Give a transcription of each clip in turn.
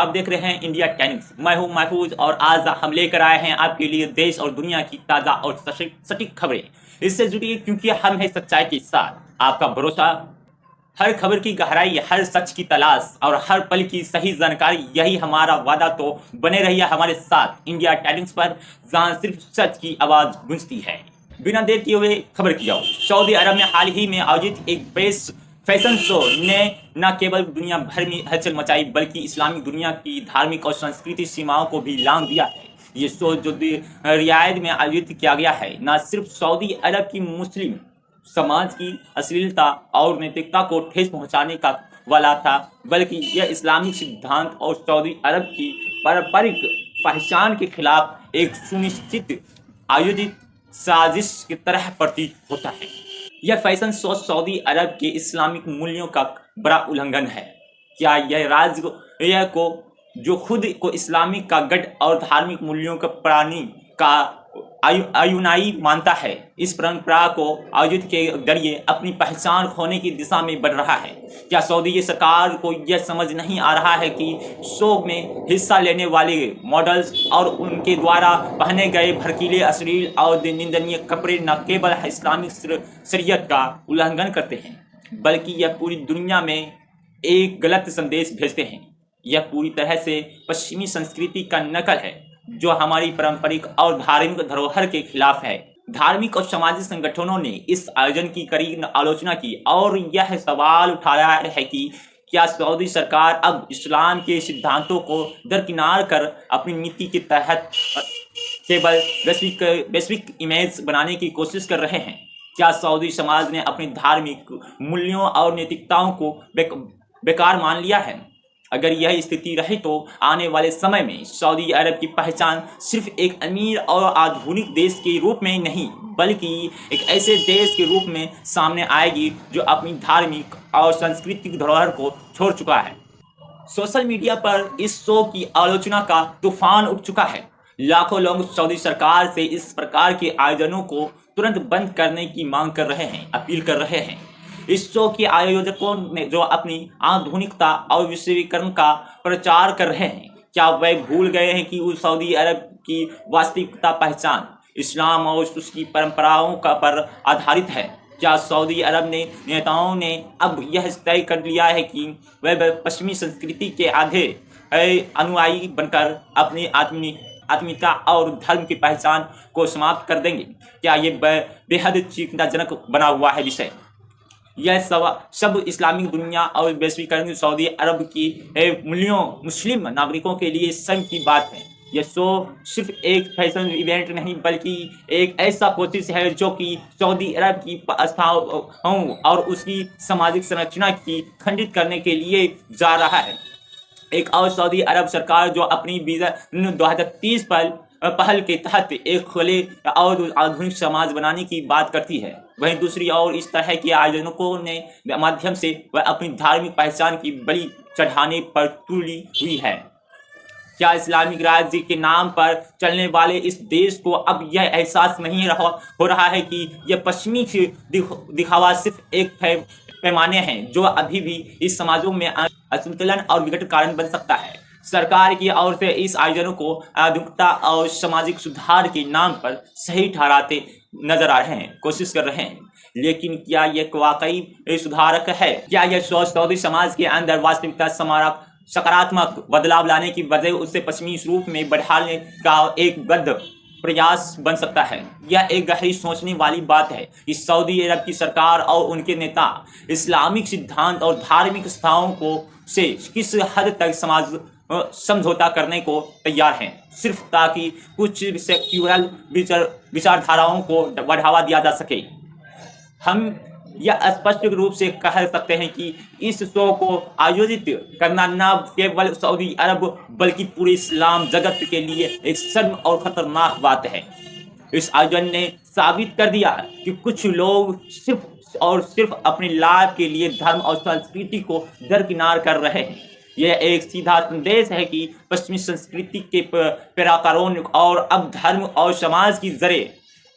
आप देख रहे हैं इंडिया टाइम्स। मैं हूं महफूज और आज हम लेकर आए हैं आपके लिए देश और दुनिया की ताज़ा और सटीक खबरें। इससे जुड़िए क्योंकि हम हैं सच्चाई के साथ आपका भरोसा। हर खबर की गहराई, हर सच की तलाश और हर पल की सही जानकारी, यही हमारा वादा। तो बने रहिए हमारे साथ इंडिया टाइम्स पर, जहां सिर्फ सच की आवाज़ गूंजती है। बिना देर किए हुए खबर की जाओ। सऊदी अरब में हाल ही में आयोजित एक फैशन शो ने न केवल दुनिया भर में हलचल मचाई बल्कि इस्लामिक दुनिया की धार्मिक और सांस्कृतिक सीमाओं को भी लांघ दिया है। ये शो जो रियाद में आयोजित किया गया है, न सिर्फ सऊदी अरब की मुस्लिम समाज की अश्लीलता और नैतिकता को ठेस पहुंचाने का वाला था, बल्कि यह इस्लामिक सिद्धांत और सऊदी अरब की पारंपरिक पहचान के खिलाफ एक सुनिश्चित आयोजित साजिश की तरह प्रतीत होता है। यह फैशन शो सऊदी अरब के इस्लामिक मूल्यों का बड़ा उल्लंघन है। क्या यह राज्य को जो खुद को इस्लामिक का गढ़ और धार्मिक मूल्यों का प्राणी का अनुयायी मानता है, इस परंपरा को आयोजित के जरिए अपनी पहचान खोने की दिशा में बढ़ रहा है? क्या सऊदी सरकार को यह समझ नहीं आ रहा है कि शो में हिस्सा लेने वाले मॉडल्स और उनके द्वारा पहने गए भड़कीले, अश्लील और निंदनीय कपड़े न केवल इस्लामिक शरीयत का उल्लंघन करते हैं, बल्कि यह पूरी दुनिया में एक गलत संदेश भेजते हैं? यह पूरी तरह से पश्चिमी संस्कृति का नकल है जो हमारी पारंपरिक और धार्मिक धरोहर के खिलाफ है। धार्मिक और सामाजिक संगठनों ने इस आयोजन की कड़ी आलोचना की और यह सवाल उठाया है कि क्या सऊदी सरकार अब इस्लाम के सिद्धांतों को दरकिनार कर अपनी नीति के तहत केवल वैश्विक इमेज बनाने की कोशिश कर रहे हैं? क्या सऊदी समाज ने अपनी धार्मिक मूल्यों और नैतिकताओं को बेकार मान लिया है? अगर यह स्थिति रहे तो आने वाले समय में सऊदी अरब की पहचान सिर्फ एक अमीर और आधुनिक देश के रूप में नहीं, बल्कि एक ऐसे देश के रूप में सामने आएगी जो अपनी धार्मिक और सांस्कृतिक धरोहर को छोड़ चुका है। सोशल मीडिया पर इस शो की आलोचना का तूफान उठ चुका है। लाखों लोग सऊदी सरकार से इस प्रकार के आयोजनों को तुरंत बंद करने की मांग कर रहे हैं, अपील कर रहे हैं। इस शो के आयोजकों ने जो अपनी आधुनिकता और विश्वीकरण का प्रचार कर रहे हैं, क्या वे भूल गए हैं कि उस सऊदी अरब की वास्तविकता पहचान इस्लाम और उसकी परंपराओं का पर आधारित है? क्या सऊदी अरब ने नेताओं ने अब यह तय कर लिया है कि वे पश्चिमी संस्कृति के आधे अनुयायी बनकर अपनी आत्मीयता और धर्म की पहचान को समाप्त कर देंगे? क्या ये बेहद चिंताजनक बना हुआ है विषय? यह सब इस्लामिक दुनिया और वैश्वीकरण सऊदी अरब की मूल्यों मुस्लिम नागरिकों के लिए शर्म की बात है। यह शो सिर्फ एक फैशन इवेंट नहीं बल्कि एक ऐसा कोशिश है जो कि सऊदी अरब की आस्थाओं और उसकी सामाजिक संरचना की खंडित करने के लिए जा रहा है। एक और सऊदी अरब सरकार जो अपनी विजन 2030 पर पहल के तहत एक खुले और आधुनिक समाज बनाने की बात करती है, वहीं दूसरी ओर इस तरह के आयोजकों ने माध्यम से वह अपनी धार्मिक पहचान की बलि चढ़ाने पर तुली हुई है। क्या इस्लामिक राज्य के नाम पर चलने वाले इस देश को अब यह एहसास नहीं हो रहा है कि यह पश्चिमी दिखावा सिर्फ एक पैमाने हैं जो अभी भी इस समाजों में असंतुलन और विघटन कारण बन सकता है? सरकार की ओर से इस आयोजनों को आधुनिकता और सामाजिक सुधार के नाम पर सही ठहराते नजर आ रहे हैं, कोशिश कर रहे हैं, लेकिन क्या यह वाकई सुधारक है? क्या यह सोच सऊदी समाज के अंदर वास्तविकता सकारात्मक बदलाव लाने की बजाय उसे पश्चिमी रूप में बढ़ाने का एक बद्ध प्रयास बन सकता है? यह एक गहरी सोचने वाली बात है कि सऊदी अरब की सरकार और उनके नेता इस्लामिक सिद्धांत और धार्मिक संस्थाओं को से किस हद तक समझौता करने को तैयार हैं, सिर्फ ताकि कुछ सेक्युलर विचारधाराओं को बढ़ावा दिया जा सके। हम यह स्पष्ट रूप से कह सकते हैं कि इस शो को आयोजित करना न केवल सऊदी अरब बल्कि पूरे इस्लाम जगत के लिए एक शर्म और खतरनाक बात है। इस आयोजन ने साबित कर दिया कि कुछ लोग सिर्फ अपने लाभ के लिए धर्म और संस्कृति को दरकिनार कर रहे हैं। यह एक सीधा संदेश है कि पश्चिमी संस्कृति के पैराकारों और अब धर्म और समाज की जड़ें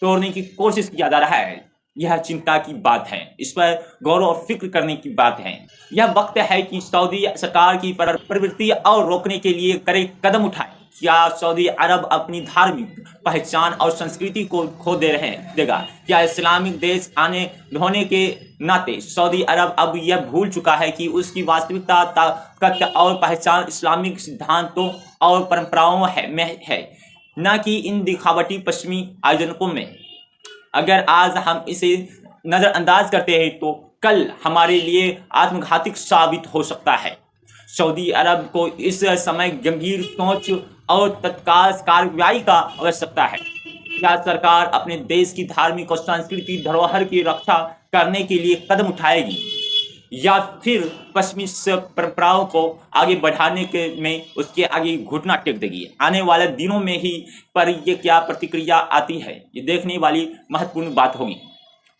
तोड़ने की कोशिश किया जा रहा है। यह चिंता की बात है, इस पर गौर और फिक्र करने की बात है। यह वक्त है कि सऊदी सरकार की प्रवृत्ति और रोकने के लिए कड़े कदम उठाए। क्या सऊदी अरब अपनी धार्मिक पहचान और संस्कृति को खो देगा? क्या इस्लामिक देश होने के नाते सऊदी अरब अब यह भूल चुका है कि उसकी वास्तविकता, ताकत और पहचान इस्लामिक सिद्धांतों और परंपराओं में है, न कि इन दिखावटी पश्चिमी आयोजनों में? अगर आज हम इसे नज़रअंदाज करते हैं तो कल हमारे लिए आत्मघातिक साबित हो सकता है। सऊदी अरब को इस समय गंभीर सोच और तत्काल कार्रवाई का आवश्यकता है। क्या सरकार अपने देश की धार्मिक और सांस्कृतिक धरोहर की रक्षा करने के लिए कदम उठाएगी, या फिर पश्चिमी परंपराओं को आगे बढ़ाने में उसके आगे घुटना टेक देगी? आने वाले दिनों में ही पर ये क्या प्रतिक्रिया आती है, ये देखने वाली महत्वपूर्ण बात होगी।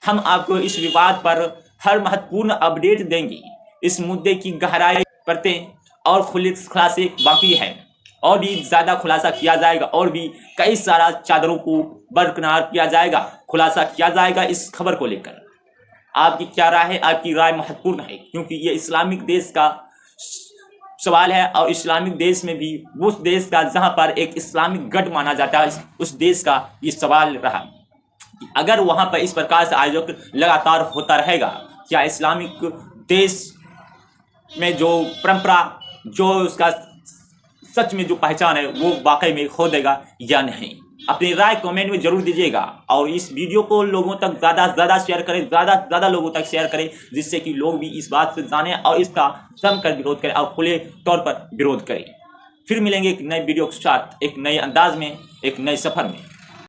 हम आपको इस विवाद पर हर महत्वपूर्ण अपडेट देंगे। इस मुद्दे की गहराई परतें और खुलासे बाकी है, और भी ज़्यादा खुलासा किया जाएगा, और भी कई सारा चादरों को बरकरार किया जाएगा, खुलासा किया जाएगा इस खबर को लेकर। आपकी क्या राय है? आपकी राय महत्वपूर्ण है, क्योंकि ये इस्लामिक देश का सवाल है, और इस्लामिक देश में भी उस देश का जहां पर एक इस्लामिक गढ़ माना जाता है, उस देश का ये सवाल रहा। अगर वहां पर इस प्रकार से आयोजन लगातार होता रहेगा, क्या इस्लामिक देश में जो परंपरा, जो उसका सच में जो पहचान है, वो वाकई में खो देगा या नहीं? अपनी राय कमेंट में जरूर दीजिएगा, और इस वीडियो को लोगों तक ज़्यादा से ज़्यादा शेयर करें, ज़्यादा से ज़्यादा लोगों तक शेयर करें, जिससे कि लोग भी इस बात से जानें और इसका जमकर विरोध करें और खुले तौर पर विरोध करें। फिर मिलेंगे एक नए वीडियो के साथ, एक नए अंदाज में, एक नए सफ़र में।